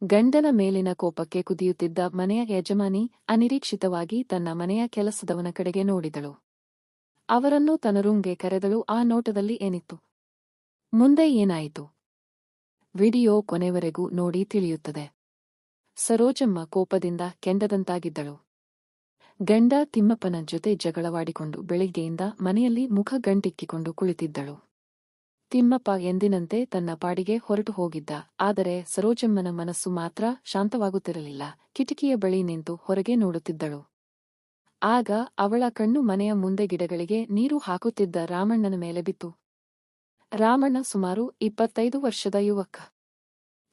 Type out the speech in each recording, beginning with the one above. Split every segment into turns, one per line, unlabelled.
ಗಂಡನ ಮೇಲಿನ ಕೋಪಕ್ಕೆ ಕುದಿಯುತ್ತಿದ್ದ ಮನೆಯ ಯಜಮಾನಿ ಅನಿರೀಕ್ಷಿತವಾಗಿ ತನ್ನ ಮನೆಯ ಕೆಲಸದವನ ಕಡೆಗೆ ನೋಡಿದಳು. ಅವರನ್ನು ತನ್ನ ರೂಂಗೆ ಕರೆದಳು. ಆ ನೋಟದಲ್ಲಿ ಏನಿತ್ತು? ಮುಂದೆ ಏನಾಯಿತು? ವಿಡಿಯೋ ಕೊನೆವರೆಗೂ ನೋಡಿ ತಿಳಿಯುತ್ತದೆ. ಸರೋಜಮ್ಮ ಕೋಪದಿಂದ ಕೆಂಡದಂತಾಗಿದ್ದಳು. ಗಂಡ ತಿಮ್ಮಪ್ಪನ ಜೊತೆ ಜಗಳವಾಡಿಕೊಂಡು ಬೆಳಿಗ್ಗೆಯಿಂದ ಮನೆಯಲ್ಲಿ ಮುಖ ಗಂಟಿಕ್ಕಿಕೊಂಡು ಕುಳಿತಿದ್ದಳು. ತಿಮ್ಮಪ್ಪ ಎಂದಿನಂತೆ ತನ್ನ ಪಾಡಿಗೆ ಹೊರಟು ಹೋಗಿದ್ದ. ಆದರೆ ಸರೋಜಮ್ಮನ ಮನಸ್ಸು ಮಾತ್ರ ಶಾಂತವಾಗುತ್ತಿರಲಿಲ್ಲ. ಕಿಟಕಿಯ ಬಳಿ ನಿಂತು ಹೊರಗೆ ನೋಡುತ್ತಿದ್ದಳು. ಆಗ ಅವಳ ಕಣ್ಣು ಮನೆಯ ಮುಂದೆ ಗಿಡಗಳಿಗೆ ನೀರು ಹಾಕುತ್ತಿದ್ದ ರಾಮಣ್ಣನ ಮೇಲೆ ಬಿತ್ತು. ರಾಮಣ್ಣ ಸುಮಾರು 25 ವರ್ಷದ ಯುವಕ.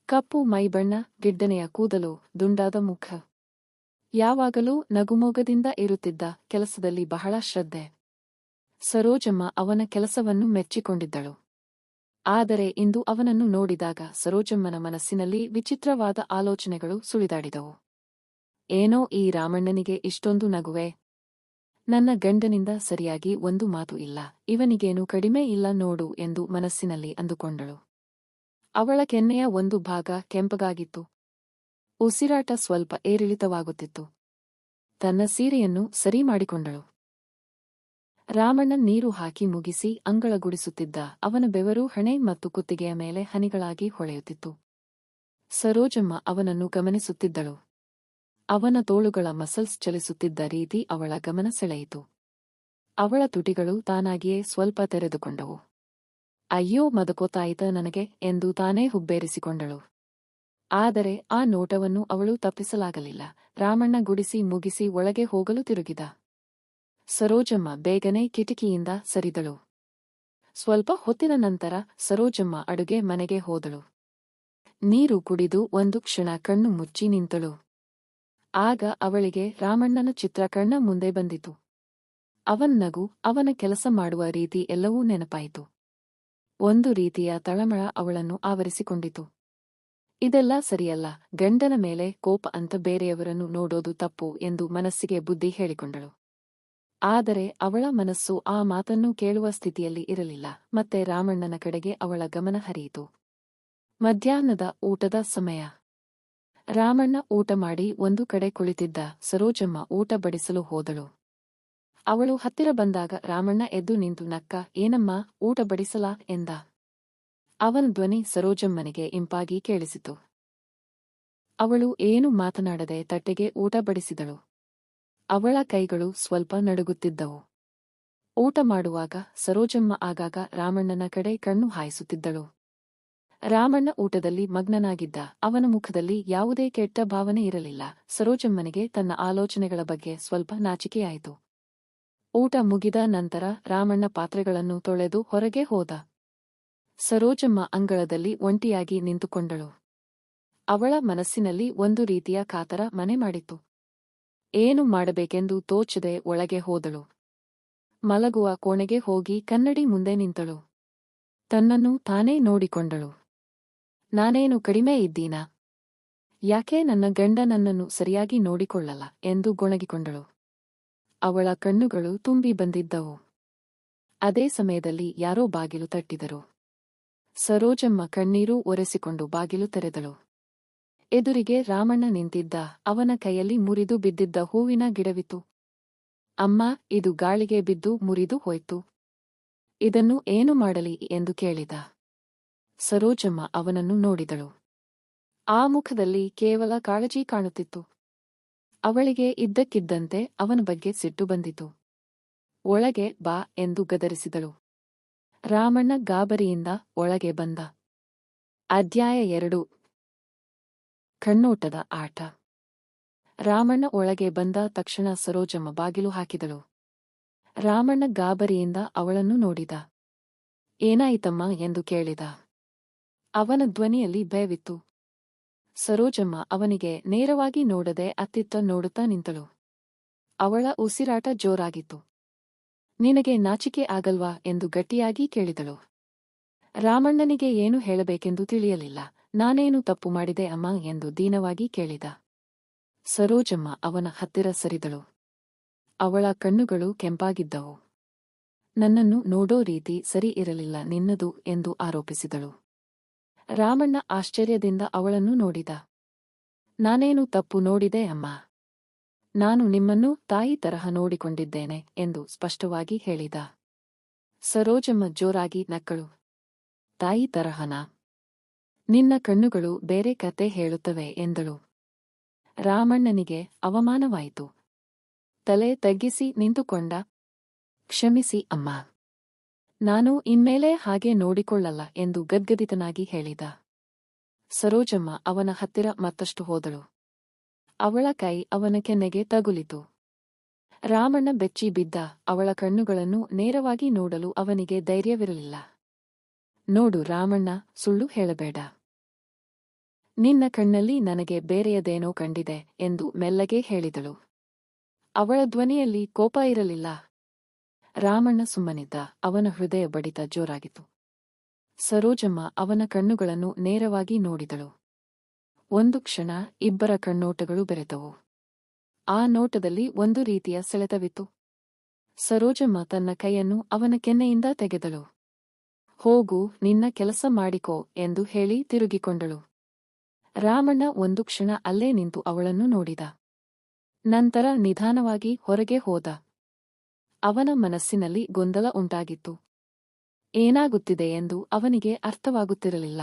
ಕಪ್ಪು ಮೈಬಣ್ಣ, ಗಿಡ್ಡನೆಯ ಕೂದಲು, ದುಂಡಾದ ಮುಖ. ಯಾವಾಗಲೂ ನಗುಮೊಗದಿಂದ ಇರುತ್ತಿದ್ದ, ಕೆಲಸದಲ್ಲಿ ಬಹಳ ಶ್ರದ್ಧೆ. ಸರೋಜಮ್ಮ ಅವನ ಕೆಲಸವನ್ನು ಮೆಚ್ಚಿಕೊಂಡಿದ್ದಳು. ಆದರೆ ಇಂದು ಅವನನ್ನು ನೋಡಿದಾಗ ಸರೋಜಮ್ಮನ ಮನಸ್ಸಿನಲ್ಲಿ ವಿಚಿತ್ರವಾದ ಆಲೋಚನೆಗಳು ಸುಳಿದಾಡಿದವು. ಏನೋ ಈ ರಾಮಣ್ಣನಿಗೆ ಇಷ್ಟೊಂದು ನಗುವೆ? ನನ್ನ ಗಂಡನಿಂದ ಸರಿಯಾಗಿ ಒಂದು ಮಾತು ಇಲ್ಲ, ಇವನಿಗೇನು ಕಡಿಮೆ ಇಲ್ಲ ನೋಡು ಎಂದು ಮನಸ್ಸಿನಲ್ಲಿ ಅಂದುಕೊಂಡಳು. ಅವಳ ಕೆನ್ನೆಯ ಒಂದು ಭಾಗ ಕೆಂಪಗಾಗಿತ್ತು. ಉಸಿರಾಟ ಸ್ವಲ್ಪ ಏರಿಳಿತವಾಗುತ್ತಿತ್ತು. ತನ್ನ ಸೀರೆಯನ್ನು ಸರಿ ಮಾಡಿಕೊಂಡಳು. ರಾಮಣ್ಣ ನೀರು ಹಾಕಿ ಮುಗಿಸಿ ಅಂಗಳಗುಡಿಸುತ್ತಿದ್ದ. ಅವನ ಬೆವರು ಹಣೆ ಮತ್ತು ಕುತ್ತಿಗೆಯ ಮೇಲೆ ಹನಿಗಳಾಗಿ ಹೊಳೆಯುತ್ತಿತ್ತು. ಸರೋಜಮ್ಮ ಅವನನ್ನು ಗಮನಿಸುತ್ತಿದ್ದಳು. ಅವನ ತೋಳುಗಳ ಮಸಲ್ಸ್ ಚಲಿಸುತ್ತಿದ್ದ ರೀತಿ ಅವಳ ಗಮನ ಸೆಳೆಯಿತು. ಅವಳ ತುಟಿಗಳು ತಾನಾಗಿಯೇ ಸ್ವಲ್ಪ ತೆರೆದುಕೊಂಡವು. ಅಯ್ಯೋ ಮದಕೋತಾಯಿತ ನನಗೆ ಎಂದು ತಾನೇ ಹುಬ್ಬೇರಿಸಿಕೊಂಡಳು. ಆದರೆ ಆ ನೋಟವನ್ನು ಅವಳು ತಪ್ಪಿಸಲಾಗಲಿಲ್ಲ. ರಾಮಣ್ಣ ಗುಡಿಸಿ ಮುಗಿಸಿ ಒಳಗೆ ಹೋಗಲು ತಿರುಗಿದ. ಸರೋಜಮ್ಮ ಬೇಗನೆ ಕಿಟಕಿಯಿಂದ ಸರಿದಳು. ಸ್ವಲ್ಪ ಹೊತ್ತಿನ ನಂತರ ಸರೋಜಮ್ಮ ಅಡುಗೆ ಮನೆಗೆ ಹೋದಳು. ನೀರು ಕುಡಿದು ಒಂದು ಕ್ಷಣ ಕಣ್ಣು ಮುಚ್ಚಿ ನಿಂತಳು. ಆಗ ಅವಳಿಗೆ ರಾಮಣ್ಣನ ಚಿತ್ರ ಕಣ್ಣ ಮುಂದೆ ಬಂದಿತು. ಅವನ ನಗು, ಅವನ ಕೆಲಸ ಮಾಡುವ ರೀತಿ ಎಲ್ಲವೂ ನೆನಪಾಯಿತು. ಒಂದು ರೀತಿಯ ತಳಮಳ ಅವಳನ್ನು ಆವರಿಸಿಕೊಂಡಿತು. ಇದೆಲ್ಲ ಸರಿಯಲ್ಲ, ಗಂಡನ ಮೇಲೆ ಕೋಪ ಅಂತ ಬೇರೆಯವರನ್ನು ನೋಡೋದು ತಪ್ಪು ಎಂದು ಮನಸ್ಸಿಗೆ ಬುದ್ಧಿ ಹೇಳಿಕೊಂಡಳು. ಆದರೆ ಅವಳ ಮನಸ್ಸು ಆ ಮಾತನ್ನು ಕೇಳುವ ಸ್ಥಿತಿಯಲ್ಲಿ ಇರಲಿಲ್ಲ. ಮತ್ತೆ ರಾಮಣ್ಣನ ಕಡೆಗೆ ಅವಳ ಗಮನ ಹರಿಯಿತು. ಮಧ್ಯಾಹ್ನದ ಊಟದ ಸಮಯ. ರಾಮಣ್ಣ ಊಟ ಮಾಡಿ ಒಂದು ಕಡೆ ಕುಳಿತಿದ್ದ. ಸರೋಜಮ್ಮ ಊಟ ಬಡಿಸಲು ಹೋದಳು. ಅವಳು ಹತ್ತಿರ ಬಂದಾಗ ರಾಮಣ್ಣ ಎದ್ದು ನಿಂತು ನಕ್ಕ. ಏನಮ್ಮ, ಊಟ ಬಡಿಸಲಾ ಎಂದ. ಅವನ ಧ್ವನಿ ಸರೋಜಮ್ಮನಿಗೆ ಇಂಪಾಗಿ ಕೇಳಿಸಿತು. ಅವಳು ಏನು ಮಾತನಾಡದೆ ತಟ್ಟೆಗೆ ಊಟ ಬಡಿಸಿದಳು. ಅವಳ ಕೈಗಳು ಸ್ವಲ್ಪ ನಡುಗುತ್ತಿದ್ದವು. ಊಟ ಮಾಡುವಾಗ ಸರೋಜಮ್ಮ ಆಗಾಗ ರಾಮಣ್ಣನ ಕಡೆ ಕಣ್ಣು ಹಾಯಿಸುತ್ತಿದ್ದಳು. ರಾಮಣ್ಣ ಊಟದಲ್ಲಿ ಮಗ್ನನಾಗಿದ್ದ. ಅವನ ಮುಖದಲ್ಲಿ ಯಾವುದೇ ಕೆಟ್ಟ ಭಾವನೆ ಇರಲಿಲ್ಲ. ಸರೋಜಮ್ಮನಿಗೆ ತನ್ನ ಆಲೋಚನೆಗಳ ಬಗ್ಗೆ ಸ್ವಲ್ಪ ನಾಚಿಕೆಯಾಯಿತು. ಊಟ ಮುಗಿದ ನಂತರ ರಾಮಣ್ಣ ಪಾತ್ರೆಗಳನ್ನು ತೊಳೆದು ಹೊರಗೆ ಹೋದ. ಸರೋಜಮ್ಮ ಅಂಗಳದಲ್ಲಿ ಒಂಟಿಯಾಗಿ ನಿಂತುಕೊಂಡಳು. ಅವಳ ಮನಸ್ಸಿನಲ್ಲಿ ಒಂದು ರೀತಿಯ ಕಾತರ ಮನೆ ಮಾಡಿತು. ಏನು ಮಾಡಬೇಕೆಂದು ತೋಚದೆ ಒಳಗೆ ಹೋದಳು. ಮಲಗುವ ಕೋಣೆಗೆ ಹೋಗಿ ಕನ್ನಡಿ ಮುಂದೆ ನಿಂತಳು. ತನ್ನನ್ನು ತಾನೇ ನೋಡಿಕೊಂಡಳು. ನಾನೇನು ಕಡಿಮೆ ಇದ್ದೀನಾ? ಯಾಕೆ ನನ್ನ ಗಂಡ ನನ್ನನ್ನು ಸರಿಯಾಗಿ ನೋಡಿಕೊಳ್ಳಲ್ಲ ಎಂದು ಗೊಣಗಿಕೊಂಡಳು. ಅವಳ ಕಣ್ಣುಗಳು ತುಂಬಿ ಬಂದಿದ್ದವು. ಅದೇ ಸಮಯದಲ್ಲಿ ಯಾರೋ ಬಾಗಿಲು ತಟ್ಟಿದರು. ಸರೋಜಮ್ಮ ಕಣ್ಣೀರು ಒರೆಸಿಕೊಂಡು ಬಾಗಿಲು ತೆರೆದಳು. ಎದುರಿಗೆ ರಾಮಣ್ಣ ನಿಂತಿದ್ದ. ಅವನ ಕೈಯಲ್ಲಿ ಮುರಿದು ಬಿದ್ದಿದ್ದ ಹೂವಿನ ಗಿಡವಿತ್ತು. ಅಮ್ಮ, ಇದು ಗಾಳಿಗೆ ಬಿದ್ದು ಮುರಿದು ಹೋಯ್ತು. ಇದನ್ನು ಏನು ಮಾಡಲಿ ಎಂದು ಕೇಳಿದ. ಸರೋಜಮ್ಮ ಅವನನ್ನು ನೋಡಿದಳು. ಆ ಮುಖದಲ್ಲಿ ಕೇವಲ ಕಾಳಜಿ ಕಾಣುತ್ತಿತ್ತು. ಅವಳಿಗೆ ಇದ್ದಕ್ಕಿದ್ದಂತೆ ಅವನ ಬಗ್ಗೆ ಸಿಟ್ಟು ಬಂದಿತು. ಒಳಗೆ ಬಾ ಎಂದು ಗದರಿಸಿದಳು. ರಾಮಣ್ಣ ಗಾಬರಿಯಿಂದ ಒಳಗೆ ಬಂದ. ಅಧ್ಯಾಯ 2. ಕಣ್ಣೋಟದ ಆಟ. ರಾಮಣ್ಣ ಒಳಗೆ ಬಂದ ತಕ್ಷಣ ಸರೋಜಮ್ಮ ಬಾಗಿಲು ಹಾಕಿದಳು. ರಾಮಣ್ಣ ಗಾಬರಿಯಿಂದ ಅವಳನ್ನು ನೋಡಿದ. ಏನಾಯಿತಮ್ಮ ಎಂದು ಕೇಳಿದ. ಅವನ ಧ್ವನಿಯಲ್ಲಿ ಭಯವಿತ್ತು. ಸರೋಜಮ್ಮ ಅವನಿಗೆ ನೇರವಾಗಿ ನೋಡದೆ ಅತ್ತಿತ್ತ ನೋಡುತ್ತಾ ನಿಂತಳು. ಅವಳ ಉಸಿರಾಟ ಜೋರಾಗಿತ್ತು. ನಿನಗೆ ನಾಚಿಕೆ ಆಗಲ್ವಾ ಎಂದು ಗಟ್ಟಿಯಾಗಿ ಕೇಳಿದಳು. ರಾಮಣ್ಣನಿಗೆ ಏನು ಹೇಳಬೇಕೆಂದು ತಿಳಿಯಲಿಲ್ಲ. ನಾನೇನು ತಪ್ಪು ಮಾಡಿದೆ ಅಮ್ಮ ಎಂದು ದೀನವಾಗಿ ಕೇಳಿದ. ಸರೋಜಮ್ಮ ಅವನ ಹತ್ತಿರ ಸರಿದಳು. ಅವಳ ಕಣ್ಣುಗಳು ಕೆಂಪಾಗಿದ್ದವು. ನನ್ನನ್ನು ನೋಡೋ ರೀತಿ ಸರಿ ಇರಲಿಲ್ಲ ನಿನ್ನದು ಎಂದು ಆರೋಪಿಸಿದಳು. ರಾಮಣ್ಣ ಆಶ್ಚರ್ಯದಿಂದ ಅವಳನ್ನು ನೋಡಿದ. ನಾನೇನು ತಪ್ಪು ನೋಡಿದೆ ಅಮ್ಮ? ನಾನು ನಿಮ್ಮನ್ನು ತಾಯಿ ತರಹ ನೋಡಿಕೊಂಡಿದ್ದೇನೆ ಎಂದು ಸ್ಪಷ್ಟವಾಗಿ ಹೇಳಿದ. ಸರೋಜಮ್ಮ ಜೋರಾಗಿ ನಕ್ಕಳು. ತಾಯಿ ತರಹನಾ? ನಿನ್ನ ಕಣ್ಣುಗಳು ಬೇರೆ ಕತೆ ಹೇಳುತ್ತವೆ ಎಂದಳು. ರಾಮಣ್ಣನಿಗೆ ಅವಮಾನವಾಯಿತು. ತಲೆ ತಗ್ಗಿಸಿ ನಿಂತುಕೊಂಡ. ಕ್ಷಮಿಸಿ ಅಮ್ಮ. ನಾನು ಇನ್ಮೇಲೆ ಹಾಗೆ ನೋಡಿಕೊಳ್ಳಲ್ಲ ಎಂದು ಗದ್ಗದಿತನಾಗಿ ಹೇಳಿದ. ಸರೋಜಮ್ಮ ಅವನ ಹತ್ತಿರ ಮತ್ತಷ್ಟು ಹೋದಳು. ಅವಳ ಕೈ ಅವನ ಕೆನ್ನೆಗೆ ತಗುಲಿತು. ರಾಮಣ್ಣ ಬೆಚ್ಚಿ ಬಿದ್ದ. ಅವಳ ಕಣ್ಣುಗಳನ್ನು ನೇರವಾಗಿ ನೋಡಲು ಅವನಿಗೆ ಧೈರ್ಯವಿರಲಿಲ್ಲ. ನೋಡು ರಾಮಣ್ಣ, ಸುಳ್ಳು ಹೇಳಬೇಡ. ನಿನ್ನ ಕಣ್ಣಲ್ಲಿ ನನಗೆ ಬೇರೆಯದೇನೋ ಕಂಡಿದೆ ಎಂದು ಮೆಲ್ಲಗೆ ಹೇಳಿದಳು. ಅವಳ ಧ್ವನಿಯಲ್ಲಿ ಕೋಪ ಇರಲಿಲ್ಲ. ರಾಮಣ್ಣ ಸುಮ್ಮನಿದ್ದ. ಅವನ ಹೃದಯ ಬಡಿತ ಜೋರಾಗಿತ್ತು. ಸರೋಜಮ್ಮ ಅವನ ಕಣ್ಣುಗಳನ್ನು ನೇರವಾಗಿ ನೋಡಿದಳು. ಒಂದು ಕ್ಷಣ ಇಬ್ಬರ ಕಣ್ಣೋಟಗಳು ಬೆರೆತವು. ಆ ನೋಟದಲ್ಲಿ ಒಂದು ರೀತಿಯ ಸೆಳೆತವಿತ್ತು. ಸರೋಜಮ್ಮ ತನ್ನ ಕೈಯನ್ನು ಅವನ ಕೆನ್ನೆಯಿಂದ ತೆಗೆದಳು. ಹೋಗು, ನಿನ್ನ ಕೆಲಸ ಮಾಡಿಕೋ ಎಂದು ಹೇಳಿ ತಿರುಗಿಕೊಂಡಳು. ರಾಮಣ್ಣ ಒಂದು ಕ್ಷಣ ಅಲ್ಲೇ ನಿಂತು ಅವಳನ್ನು ನೋಡಿದ. ನಂತರ ನಿಧಾನವಾಗಿ ಹೊರಗೆ ಹೋದ. ಅವನ ಮನಸ್ಸಿನಲ್ಲಿ ಗೊಂದಲ ಉಂಟಾಗಿತ್ತು. ಏನಾಗುತ್ತಿದೆ ಎಂದು ಅವನಿಗೆ ಅರ್ಥವಾಗುತ್ತಿರಲಿಲ್ಲ.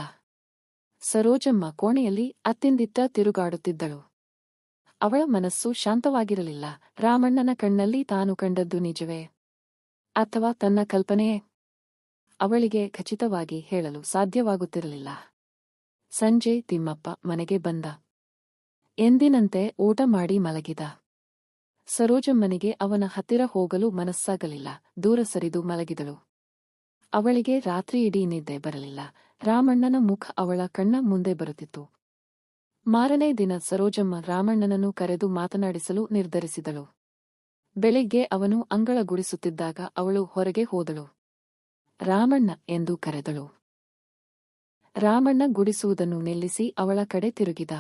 ಸರೋಜಮ್ಮ ಕೋಣೆಯಲ್ಲಿ ಅತ್ತಿಂದಿತ್ತ ತಿರುಗಾಡುತ್ತಿದ್ದಳು. ಅವಳ ಮನಸ್ಸು ಶಾಂತವಾಗಿರಲಿಲ್ಲ. ರಾಮಣ್ಣನ ಕಣ್ಣಲ್ಲಿ ತಾನು ಕಂಡದ್ದು ನಿಜವೇ ಅಥವಾ ತನ್ನ ಕಲ್ಪನೆಯೇ? ಅವಳಿಗೆ ಖಚಿತವಾಗಿ ಹೇಳಲು ಸಾಧ್ಯವಾಗುತ್ತಿರಲಿಲ್ಲ. ಸಂಜೆ ತಿಮ್ಮಪ್ಪ ಮನೆಗೆ ಬಂದ. ಎಂದಿನಂತೆ ಊಟ ಮಾಡಿ ಮಲಗಿದ. ಸರೋಜಮ್ಮನಿಗೆ ಅವನ ಹತ್ತಿರ ಹೋಗಲು ಮನಸ್ಸಾಗಲಿಲ್ಲ. ದೂರ ಸರಿದು ಮಲಗಿದಳು. ಅವಳಿಗೆ ರಾತ್ರಿಯಿಡೀ ನಿದ್ದೆ ಬರಲಿಲ್ಲ. ರಾಮಣ್ಣನ ಮುಖ ಅವಳ ಕಣ್ಣ ಮುಂದೆ ಬರುತ್ತಿತ್ತು. ಮಾರನೇ ದಿನ ಸರೋಜಮ್ಮ ರಾಮಣ್ಣನನ್ನು ಕರೆದು ಮಾತನಾಡಿಸಲು ನಿರ್ಧರಿಸಿದಳು. ಬೆಳಿಗ್ಗೆ ಅವನು ಅಂಗಳ ಗುಡಿಸುತ್ತಿದ್ದಾಗ ಅವಳು ಹೊರಗೆ ಹೋದಳು. ರಾಮಣ್ಣ ಎಂದು ಕರೆದಳು. ರಾಮಣ್ಣ ಗುಡಿಸುವುದನ್ನು ನಿಲ್ಲಿಸಿ ಅವಳ ಕಡೆ ತಿರುಗಿದ.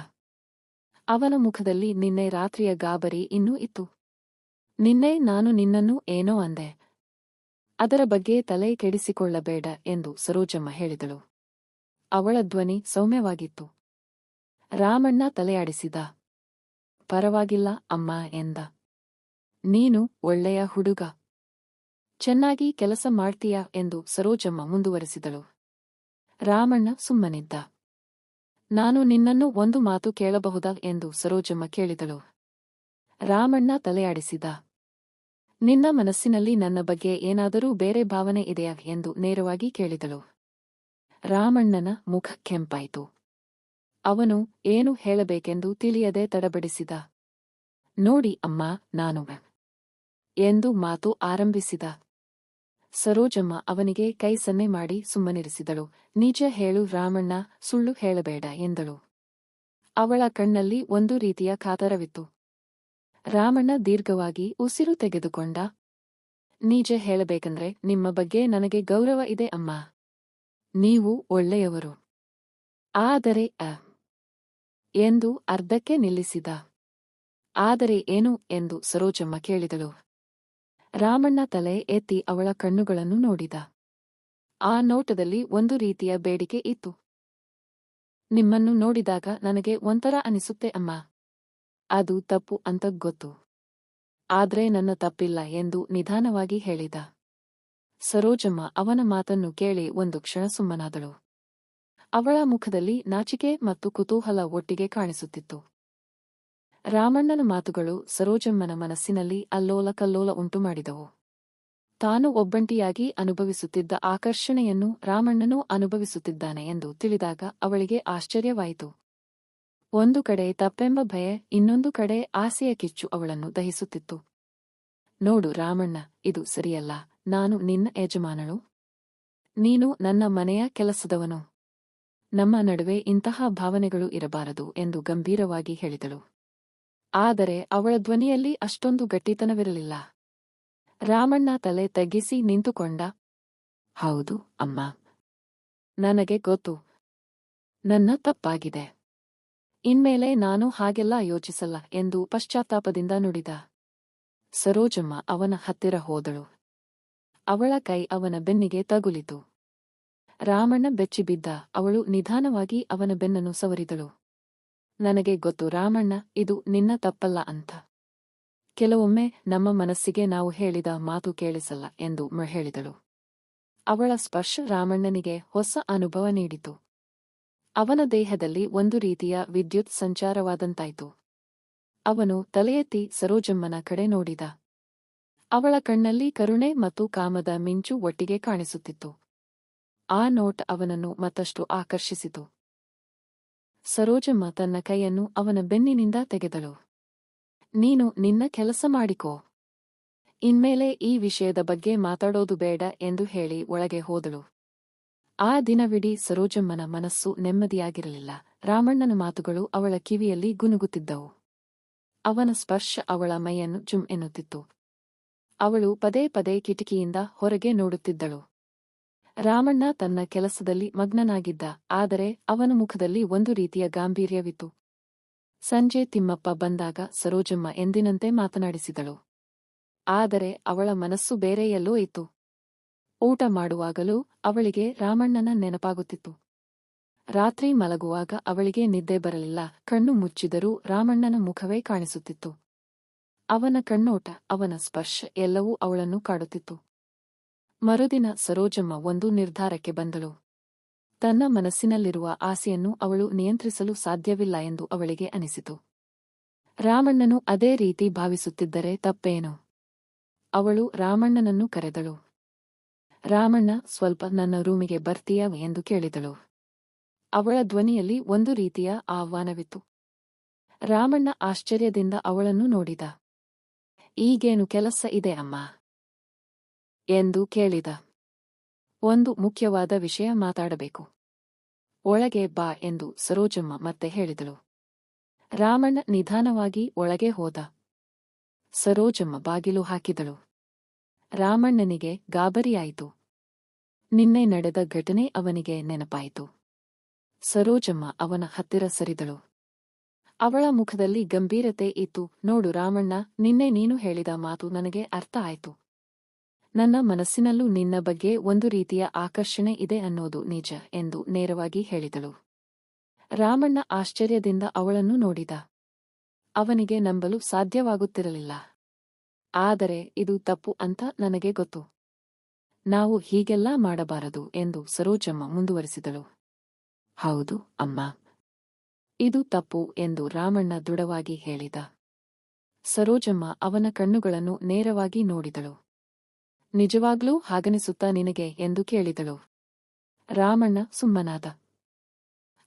ಅವನ ಮುಖದಲ್ಲಿ ನಿನ್ನೆ ರಾತ್ರಿಯ ಗಾಬರಿ ಇನ್ನೂ ಇತ್ತು. ನಿನ್ನೆ ನಾನು ನಿನ್ನನ್ನು ಏನೋ ಅಂದೆ. ಅದರ ಬಗ್ಗೆ ತಲೆ ಕೆಡಿಸಿಕೊಳ್ಳಬೇಡ ಎಂದು ಸರೋಜಮ್ಮ ಹೇಳಿದಳು. ಅವಳ ಧ್ವನಿ ಸೌಮ್ಯವಾಗಿತ್ತು. ರಾಮಣ್ಣ ತಲೆಯಾಡಿಸಿದ. ಪರವಾಗಿಲ್ಲ ಅಮ್ಮ ಎಂದ. ನೀನು ಒಳ್ಳೆಯ ಹುಡುಗ. ಚೆನ್ನಾಗಿ ಕೆಲಸ ಮಾಡ್ತೀಯಾ ಎಂದು ಸರೋಜಮ್ಮ ಮುಂದುವರೆಸಿದಳು. ರಾಮಣ್ಣ ಸುಮ್ಮನಿದ್ದ. ನಾನು ನಿನ್ನನ್ನು ಒಂದು ಮಾತು ಕೇಳಬಹುದಾ ಎಂದು ಸರೋಜಮ್ಮ ಕೇಳಿದಳು. ರಾಮಣ್ಣ ತಲೆಯಾಡಿಸಿದ. ನಿನ್ನ ಮನಸ್ಸಿನಲ್ಲಿ ನನ್ನ ಬಗ್ಗೆ ಏನಾದರೂ ಬೇರೆ ಭಾವನೆ ಇದೆಯಾ ಎಂದು ನೇರವಾಗಿ ಕೇಳಿದಳು. ರಾಮಣ್ಣನ ಮುಖ ಕೆಂಪಾಯಿತು. ಅವನು ಏನು ಹೇಳಬೇಕೆಂದು ತಿಳಿಯದೆ ತಡಬಡಿಸಿದ. ನೋಡಿ ಅಮ್ಮ, ನಾನು ಎಂದು ಮಾತು ಆರಂಭಿಸಿದ. ಸರೋಜಮ್ಮ ಅವನಿಗೆ ಕೈ ಸನ್ನೆ ಮಾಡಿ ಸುಮ್ಮನಿರಿಸಿದಳು. ನಿಜ ಹೇಳು ರಾಮಣ್ಣ, ಸುಳ್ಳು ಹೇಳಬೇಡ ಎಂದಳು. ಅವಳ ಕಣ್ಣಲ್ಲಿ ಒಂದು ರೀತಿಯ ಕಾತರವಿತ್ತು. ರಾಮಣ್ಣ ದೀರ್ಘವಾಗಿ ಉಸಿರು ತೆಗೆದುಕೊಂಡ. ನಿಜ ಹೇಳಬೇಕಂದ್ರೆ ನಿಮ್ಮ ಬಗ್ಗೆ ನನಗೆ ಗೌರವ ಇದೆ ಅಮ್ಮ. ನೀವು ಒಳ್ಳೆಯವರು. ಆದರೆ ಎಂದು ಅರ್ಧಕ್ಕೆ ನಿಲ್ಲಿಸಿದ. ಆದರೆ ಏನು ಎಂದು ಸರೋಜಮ್ಮ ಕೇಳಿದಳು. ರಾಮಣ್ಣ ತಲೆ ಎತ್ತಿ ಅವಳ ಕಣ್ಣುಗಳನ್ನು ನೋಡಿದ. ಆ ನೋಟದಲ್ಲಿ ಒಂದು ರೀತಿಯ ಬೇಡಿಕೆ ಇತ್ತು. ನಿಮ್ಮನ್ನು ನೋಡಿದಾಗ ನನಗೆ ಒಂಥರ ಅನಿಸುತ್ತೆ ಅಮ್ಮ. ಅದು ತಪ್ಪು ಅಂತ ಗೊತ್ತು. ಆದ್ರೆ ನನ್ನ ತಪ್ಪಿಲ್ಲ ಎಂದು ನಿಧಾನವಾಗಿ ಹೇಳಿದ. ಸರೋಜಮ್ಮ ಅವನ ಮಾತನ್ನು ಕೇಳಿ ಒಂದು ಕ್ಷಣ ಸುಮ್ಮನಾದಳು. ಅವಳ ಮುಖದಲ್ಲಿ ನಾಚಿಕೆ ಮತ್ತು ಕುತೂಹಲ ಒಟ್ಟಿಗೆ ಕಾಣಿಸುತ್ತಿತ್ತು. ರಾಮಣ್ಣನ ಮಾತುಗಳು ಸರೋಜಮ್ಮನ ಮನಸ್ಸಿನಲ್ಲಿ ಅಲ್ಲೋಲ ಕಲ್ಲೋಲ ಉಂಟುಮಾಡಿದವು. ತಾನು ಒಬ್ಬಂಟಿಯಾಗಿ ಅನುಭವಿಸುತ್ತಿದ್ದ ಆಕರ್ಷಣೆಯನ್ನು ರಾಮಣ್ಣನೂ ಅನುಭವಿಸುತ್ತಿದ್ದಾನೆ ಎಂದು ತಿಳಿದಾಗ ಅವಳಿಗೆ ಆಶ್ಚರ್ಯವಾಯಿತು. ಒಂದು ಕಡೆ ತಪ್ಪೆಂಬ ಭಯ, ಇನ್ನೊಂದು ಕಡೆ ಆಸೆಯ ಕಿಚ್ಚು ಅವಳನ್ನು ದಹಿಸುತ್ತಿತ್ತು. ನೋಡು ರಾಮಣ್ಣ, ಇದು ಸರಿಯಲ್ಲ. ನಾನು ನಿನ್ನ ಯಜಮಾನಳು. ನೀನು ನನ್ನ ಮನೆಯ ಕೆಲಸದವನು. ನಮ್ಮ ನಡುವೆ ಇಂತಹ ಭಾವನೆಗಳು ಇರಬಾರದು ಎಂದು ಗಂಭೀರವಾಗಿ ಹೇಳಿದಳು. ಆದರೆ ಅವಳ ಧ್ವನಿಯಲ್ಲಿ ಅಷ್ಟೊಂದು ಗಟ್ಟಿತನವಿರಲಿಲ್ಲ. ರಾಮಣ್ಣ ತಲೆ ತಗ್ಗಿಸಿ ನಿಂತುಕೊಂಡ. ಹೌದು ಅಮ್ಮ. ನನಗೆ ಗೊತ್ತು. ನನ್ನ ತಪ್ಪಾಗಿದೆ. ಇನ್ಮೇಲೆ ನಾನು ಹಾಗೆಲ್ಲ ಯೋಚಿಸಲ್ಲ ಎಂದು ಪಶ್ಚಾತ್ತಾಪದಿಂದ ನುಡಿದ. ಸರೋಜಮ್ಮ ಅವನ ಹತ್ತಿರ ಹೋದಳು. ಅವಳ ಕೈ ಅವನ ಬೆನ್ನಿಗೆ ತಗುಲಿತು. ರಾಮಣ್ಣ ಬೆಚ್ಚಿಬಿದ್ದ. ಅವಳು ನಿಧಾನವಾಗಿ ಅವನ ಬೆನ್ನನ್ನು ಸವರಿದಳು. ನನಗೆ ಗೊತ್ತು ರಾಮಣ್ಣ, ಇದು ನಿನ್ನ ತಪ್ಪಲ್ಲ ಅಂತ. ಕೆಲವೊಮ್ಮೆ ನಮ್ಮ ಮನಸ್ಸಿಗೆ ನಾವು ಹೇಳಿದ ಮಾತು ಕೇಳಿಸಲ್ಲ ಎಂದು ಹೇಳಿದಳು. ಅವಳ ಸ್ಪರ್ಶ ರಾಮಣ್ಣನಿಗೆ ಹೊಸ ಅನುಭವ ನೀಡಿತು. ಅವನ ದೇಹದಲ್ಲಿ ಒಂದು ರೀತಿಯ ವಿದ್ಯುತ್ ಸಂಚಾರವಾದಂತಾಯಿತು. ಅವನು ತಲೆಯೆತ್ತಿ ಸರೋಜಮ್ಮನ ಕಡೆ ನೋಡಿದ. ಅವಳ ಕಣ್ಣಲ್ಲಿ ಕರುಣೆ ಮತ್ತು ಕಾಮದ ಮಿಂಚು ಒಟ್ಟಿಗೆ ಕಾಣಿಸುತ್ತಿತ್ತು. ಆ ನೋಟ ಅವನನ್ನು ಮತ್ತಷ್ಟು ಆಕರ್ಷಿಸಿತು. ಸರೋಜಮ್ಮ ತನ್ನ ಕೈಯನ್ನು ಅವನ ಬೆನ್ನಿನಿಂದ ತೆಗೆದಳು. ನೀನು ನಿನ್ನ ಕೆಲಸ ಮಾಡಿಕೋ. ಇನ್ಮೇಲೆ ಈ ವಿಷಯದ ಬಗ್ಗೆ ಮಾತಾಡೋದು ಬೇಡ ಎಂದು ಹೇಳಿ ಒಳಗೆ ಹೋದಳು. ಆ ದಿನವಿಡೀ ಸರೋಜಮ್ಮನ ಮನಸ್ಸು ನೆಮ್ಮದಿಯಾಗಿರಲಿಲ್ಲ. ರಾಮಣ್ಣನ ಮಾತುಗಳು ಅವಳ ಕಿವಿಯಲ್ಲಿ ಗುನುಗುತ್ತಿದ್ದವು. ಅವನ ಸ್ಪರ್ಶ ಅವಳ ಮೈಯನ್ನು ಜುಮ್ ಎನ್ನುತ್ತಿತ್ತು. ಅವಳು ಪದೇ ಪದೇ ಕಿಟಕಿಯಿಂದ ಹೊರಗೆ ನೋಡುತ್ತಿದ್ದಳು. ರಾಮಣ್ಣ ತನ್ನ ಕೆಲಸದಲ್ಲಿ ಮಗ್ನನಾಗಿದ್ದ, ಆದರೆ ಅವನ ಮುಖದಲ್ಲಿ ಒಂದು ರೀತಿಯ ಗಾಂಭೀರ್ಯವಿತ್ತು. ಸಂಜೆ ತಿಮ್ಮಪ್ಪ ಬಂದಾಗ ಸರೋಜಮ್ಮ ಎಂದಿನಂತೆ ಮಾತನಾಡಿಸಿದಳು. ಆದರೆ ಅವಳ ಮನಸ್ಸು ಬೇರೆ ಎಲ್ಲೋ ಇತ್ತು. ಊಟ ಮಾಡುವಾಗಲೂ ಅವಳಿಗೆ ರಾಮಣ್ಣನ ನೆನಪಾಗುತ್ತಿತ್ತು. ರಾತ್ರಿ ಮಲಗುವಾಗ ಅವಳಿಗೆ ನಿದ್ದೆ ಬರಲಿಲ್ಲ. ಕಣ್ಣು ಮುಚ್ಚಿದರೂ ರಾಮಣ್ಣನ ಮುಖವೇ ಕಾಣಿಸುತ್ತಿತ್ತು. ಅವನ ಕಣ್ಣೋಟ, ಅವನ ಸ್ಪರ್ಶ ಎಲ್ಲವೂ ಅವಳನ್ನು ಕಾಡುತ್ತಿತ್ತು. ಮರುದಿನ ಸರೋಜಮ್ಮ ಒಂದು ನಿರ್ಧಾರಕ್ಕೆ ಬಂದಳು. ತನ್ನ ಮನಸ್ಸಿನಲ್ಲಿರುವ ಆಸೆಯನ್ನು ಅವಳು ನಿಯಂತ್ರಿಸಲು ಸಾಧ್ಯವಿಲ್ಲ ಎಂದು ಅವಳಿಗೆ ಅನಿಸಿತು. ರಾಮಣ್ಣನು ಅದೇ ರೀತಿ ಭಾವಿಸುತ್ತಿದ್ದರೆ ತಪ್ಪೇನು? ಅವಳು ರಾಮಣ್ಣನನ್ನು ಕರೆದಳು. ರಾಮಣ್ಣ, ಸ್ವಲ್ಪ ನನ್ನ ರೂಮಿಗೆ ಬರ್ತೀಯಾ ಎಂದು ಕೇಳಿದಳು. ಅವಳ ಧ್ವನಿಯಲ್ಲಿ ಒಂದು ರೀತಿಯ ಆಹ್ವಾನವಿತ್ತು. ರಾಮಣ್ಣ ಆಶ್ಚರ್ಯದಿಂದ ಅವಳನ್ನು ನೋಡಿದ. ಈಗೇನು ಕೆಲಸ ಇದೆ ಅಮ್ಮ ಎಂದು ಕೇಳಿದ. ಒಂದು ಮುಖ್ಯವಾದ ವಿಷಯ ಮಾತಾಡಬೇಕು. ಒಳಗೆ ಬಾ ಎಂದು ಸರೋಜಮ್ಮ ಮತ್ತೆ ಹೇಳಿದಳು. ರಾಮಣ್ಣ ನಿಧಾನವಾಗಿ ಒಳಗೆ ಹೋದ. ಸರೋಜಮ್ಮ ಬಾಗಿಲು ಹಾಕಿದಳು. ರಾಮಣ್ಣನಿಗೆ ಗಾಬರಿಯಾಯಿತು. ನಿನ್ನೆ ನಡೆದ ಘಟನೆ ಅವನಿಗೆ ನೆನಪಾಯಿತು. ಸರೋಜಮ್ಮ ಅವನ ಹತ್ತಿರ ಸರಿದಳು. ಅವಳ ಮುಖದಲ್ಲಿ ಗಂಭೀರತೆ ಇತ್ತು. ನೋಡು ರಾಮಣ್ಣ, ನಿನ್ನೆ ನೀನು ಹೇಳಿದ ಮಾತು ನನಗೆ ಅರ್ಥ ಆಯ್ತು. ನನ್ನ ಮನಸ್ಸಿನಲ್ಲೂ ನಿನ್ನ ಬಗ್ಗೆ ಒಂದು ರೀತಿಯ ಆಕರ್ಷಣೆ ಇದೆ ಅನ್ನೋದು ನಿಜ ಎಂದು ನೇರವಾಗಿ ಹೇಳಿದಳು. ರಾಮಣ್ಣ ಆಶ್ಚರ್ಯದಿಂದ ಅವಳನ್ನು ನೋಡಿದ. ಅವನಿಗೆ ನಂಬಲು ಸಾಧ್ಯವಾಗುತ್ತಿರಲಿಲ್ಲ. ಆದರೆ ಇದು ತಪ್ಪು ಅಂತ ನನಗೆ ಗೊತ್ತು. ನಾವು ಹೀಗೆಲ್ಲ ಮಾಡಬಾರದು ಎಂದು ಸರೋಜಮ್ಮ ಮುಂದುವರಿಸಿದಳು. ಹೌದು ಅಮ್ಮ, ಇದು ತಪ್ಪು ಎಂದು ರಾಮಣ್ಣ ದೃಢವಾಗಿ ಹೇಳಿದ. ಸರೋಜಮ್ಮ ಅವನ ಕಣ್ಣುಗಳನ್ನು ನೇರವಾಗಿ ನೋಡಿದಳು. ನಿಜವಾಗ್ಲೂ ಹಾಗನಿಸುತ್ತಾ ನಿನಗೆ ಎಂದು ಕೇಳಿದಳು. ರಾಮಣ್ಣ ಸುಮ್ಮನಾದ.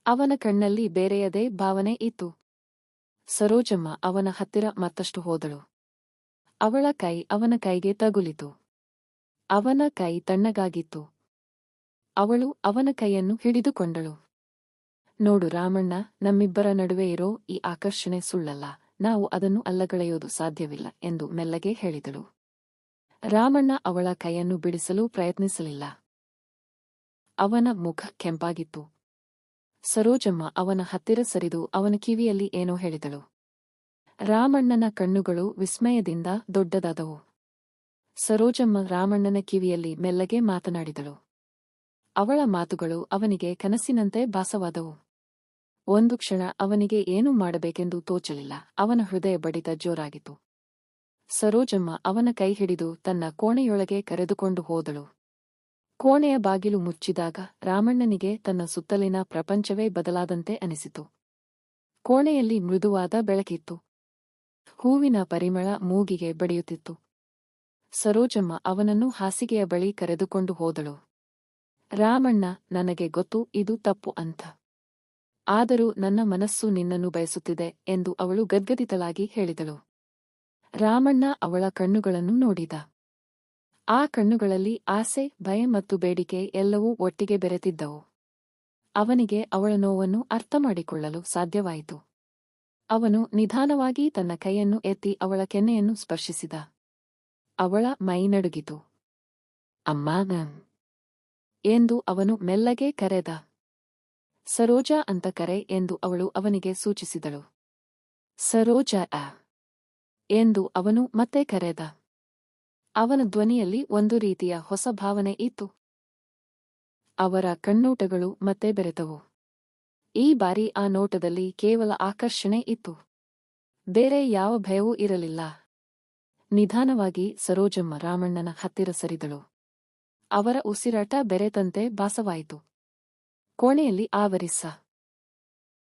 ಅವನ ಕಣ್ಣಲ್ಲಿ ಬೇರೆಯದೇ ಭಾವನೆ ಇತ್ತು. ಸರೋಜಮ್ಮ ಅವನ ಹತ್ತಿರ ಮತ್ತಷ್ಟು ಹೋದಳು. ಅವಳ ಕೈ ಅವನ ಕೈಗೆ ತಗುಲಿತು. ಅವನ ಕೈ ತಣ್ಣಗಾಗಿತ್ತು. ಅವಳು ಅವನ ಕೈಯನ್ನು ಹಿಡಿದುಕೊಂಡಳು. ನೋಡು ರಾಮಣ್ಣ, ನಮ್ಮಿಬ್ಬರ ನಡುವೆ ಇರೋ ಈ ಆಕರ್ಷಣೆ ಸುಳ್ಳಲ್ಲ. ನಾವು ಅದನ್ನು ಅಲ್ಲಗಳೆಯೋದು ಸಾಧ್ಯವಿಲ್ಲ ಎಂದು ಮೆಲ್ಲಗೆ ಹೇಳಿದಳು. ರಾಮಣ್ಣ ಅವಳ ಕೈಯನ್ನು ಬಿಡಿಸಲು ಪ್ರಯತ್ನಿಸಲಿಲ್ಲ. ಅವನ ಮುಖ ಕೆಂಪಾಗಿತ್ತು. ಸರೋಜಮ್ಮ ಅವನ ಹತ್ತಿರ ಸರಿದು ಅವನ ಕಿವಿಯಲ್ಲಿ ಏನೋ ಹೇಳಿದಳು. ರಾಮಣ್ಣನ ಕಣ್ಣುಗಳು ವಿಸ್ಮಯದಿಂದ ದೊಡ್ಡದಾದವು. ಸರೋಜಮ್ಮ ರಾಮಣ್ಣನ ಕಿವಿಯಲ್ಲಿ ಮೆಲ್ಲಗೆ ಮಾತನಾಡಿದಳು. ಅವಳ ಮಾತುಗಳು ಅವನಿಗೆ ಕನಸಿನಂತೆ ಭಾಸವಾದವು. ಒಂದು ಕ್ಷಣ ಅವನಿಗೆ ಏನು ಮಾಡಬೇಕೆಂದು ತೋಚಲಿಲ್ಲ. ಅವನ ಹೃದಯ ಬಡಿತ ಜೋರಾಗಿತ್ತು. ಸರೋಜಮ್ಮ ಅವನ ಕೈ ಹಿಡಿದು ತನ್ನ ಕೋಣೆಯೊಳಗೆ ಕರೆದುಕೊಂಡು ಹೋದಳು. ಕೋಣೆಯ ಬಾಗಿಲು ಮುಚ್ಚಿದಾಗ ರಾಮಣ್ಣನಿಗೆ ತನ್ನ ಸುತ್ತಲಿನ ಪ್ರಪಂಚವೇ ಬದಲಾದಂತೆ ಅನಿಸಿತು. ಕೋಣೆಯಲ್ಲಿ ಮೃದುವಾದ ಬೆಳಕಿತ್ತು. ಹೂವಿನ ಪರಿಮಳ ಮೂಗಿಗೆ ಬಡಿಯುತ್ತಿತ್ತು. ಸರೋಜಮ್ಮ ಅವನನ್ನು ಹಾಸಿಗೆಯ ಬಳಿ ಕರೆದುಕೊಂಡು ಹೋದಳು. ರಾಮಣ್ಣ, ನನಗೆ ಗೊತ್ತು ಇದು ತಪ್ಪು ಅಂತ. ಆದರೂ ನನ್ನ ಮನಸ್ಸು ನಿನ್ನನ್ನು ಬಯಸುತ್ತಿದೆ ಎಂದು ಅವಳು ಗದ್ಗದಿತಳಾಗಿ ಹೇಳಿದಳು. ರಾಮಣ್ಣ ಅವಳ ಕಣ್ಣುಗಳನ್ನು ನೋಡಿದ. ಆ ಕಣ್ಣುಗಳಲ್ಲಿ ಆಸೆ, ಭಯ ಮತ್ತು ಬೇಡಿಕೆ ಎಲ್ಲವೂ ಒಟ್ಟಿಗೆ ಬೆರೆತಿದ್ದವು. ಅವನಿಗೆ ಅವಳ ನೋವನ್ನು ಅರ್ಥಮಾಡಿಕೊಳ್ಳಲು ಸಾಧ್ಯವಾಯಿತು. ಅವನು ನಿಧಾನವಾಗಿ ತನ್ನ ಕೈಯನ್ನು ಎತ್ತಿ ಅವಳ ಕೆನ್ನೆಯನ್ನು ಸ್ಪರ್ಶಿಸಿದ. ಅವಳ ಮೈ ನಡುಗಿತು. ಅಮ್ಮ ಎಂದು ಅವನು ಮೆಲ್ಲಗೆ ಕರೆದ. ಸರೋಜಾ ಅಂತ ಕರೆ ಎಂದು ಅವಳು ಅವನಿಗೆ ಸೂಚಿಸಿದಳು. ಸರೋಜಾ ಎಂದು ಅವನು ಮತ್ತೆ ಕರೆದ. ಅವನ ಧ್ವನಿಯಲ್ಲಿ ಒಂದು ರೀತಿಯ ಹೊಸ ಭಾವನೆ ಇತ್ತು. ಅವರ ಕಣ್ಣೋಟಗಳು ಮತ್ತೆ ಬೆರೆತವು. ಈ ಬಾರಿ ಆ ನೋಟದಲ್ಲಿ ಕೇವಲ ಆಕರ್ಷಣೆ ಇತ್ತು. ಬೇರೆ ಯಾವ ಭಯವೂ ಇರಲಿಲ್ಲ. ನಿಧಾನವಾಗಿ ಸರೋಜಮ್ಮ ರಾಮಣ್ಣನ ಹತ್ತಿರ ಸರಿದಳು. ಅವರ ಉಸಿರಾಟ ಬೆರೆತಂತೆ ಭಾಸವಾಯಿತು. ಕೋಣೆಯಲ್ಲಿ ಆವರಿಸ